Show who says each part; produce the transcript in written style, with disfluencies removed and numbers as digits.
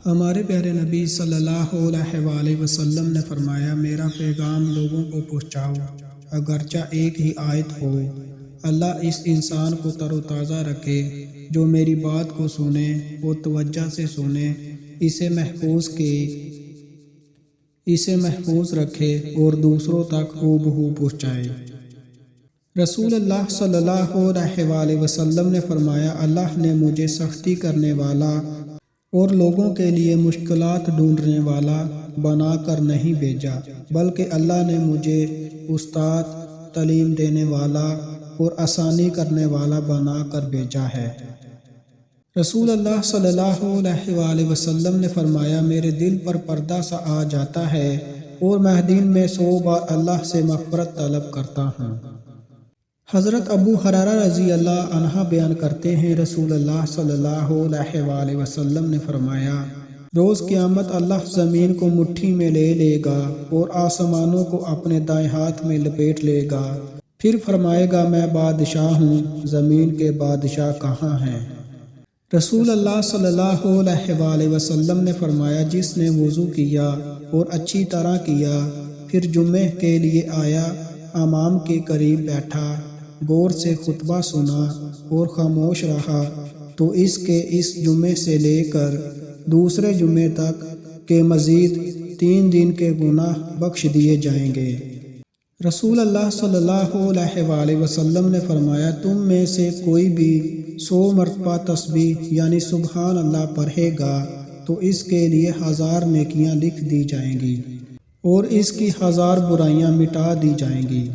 Speaker 1: ہمارے پیارے نبی صلی اللہ علیہ وآلہ وسلم نے فرمایا، میرا پیغام لوگوں کو پہنچاؤ، اگرچہ ایک ہی آیت ہو۔ اللہ اس انسان کو تر و تازہ رکھے جو میری بات کو سنے، وہ توجہ سے سنے، اسے محفوظ رکھے اور دوسروں تک ہو بہو پہنچائے۔ رسول اللہ صلی اللہ علیہ وآلہ وسلم نے فرمایا، اللہ نے مجھے سختی کرنے والا اور لوگوں کے لیے مشکلات ڈھونڈنے والا بنا کر نہیں بھیجا، بلکہ اللہ نے مجھے استاد، تعلیم دینے والا اور آسانی کرنے والا بنا کر بھیجا ہے۔ رسول اللہ صلی اللہ علیہ وآلہ وسلم نے فرمایا، میرے دل پر پردہ سا آ جاتا ہے اور میں دن میں 100 بار اللہ سے مغفرت طلب کرتا ہوں۔ حضرت ابو ہریرہ رضی اللہ عنہ بیان کرتے ہیں، رسول اللہ صلی اللہ علیہ وآلہ وسلم نے فرمایا، روز قیامت اللہ زمین کو مٹھی میں لے لے گا اور آسمانوں کو اپنے دائیں ہاتھ میں لپیٹ لے گا، پھر فرمائے گا، میں بادشاہ ہوں، زمین کے بادشاہ کہاں ہیں؟ رسول اللہ صلی اللہ علیہ وآلہ وسلم نے فرمایا، جس نے وضو کیا اور اچھی طرح کیا، پھر جمعے کے لیے آیا، امام کے قریب بیٹھا، غور سے خطبہ سنا اور خاموش رہا، تو اس کے اس جمعے سے لے کر دوسرے جمعے تک کے مزید 3 دن کے گناہ بخش دیے جائیں گے۔ رسول اللہ صلی اللہ علیہ وآلہ وسلم نے فرمایا، تم میں سے کوئی بھی 100 مرتبہ تسبیح یعنی سبحان اللہ پڑھے گا تو اس کے لیے 1000 نیکیاں لکھ دی جائیں گی اور اس کی 1000 برائیاں مٹا دی جائیں گی۔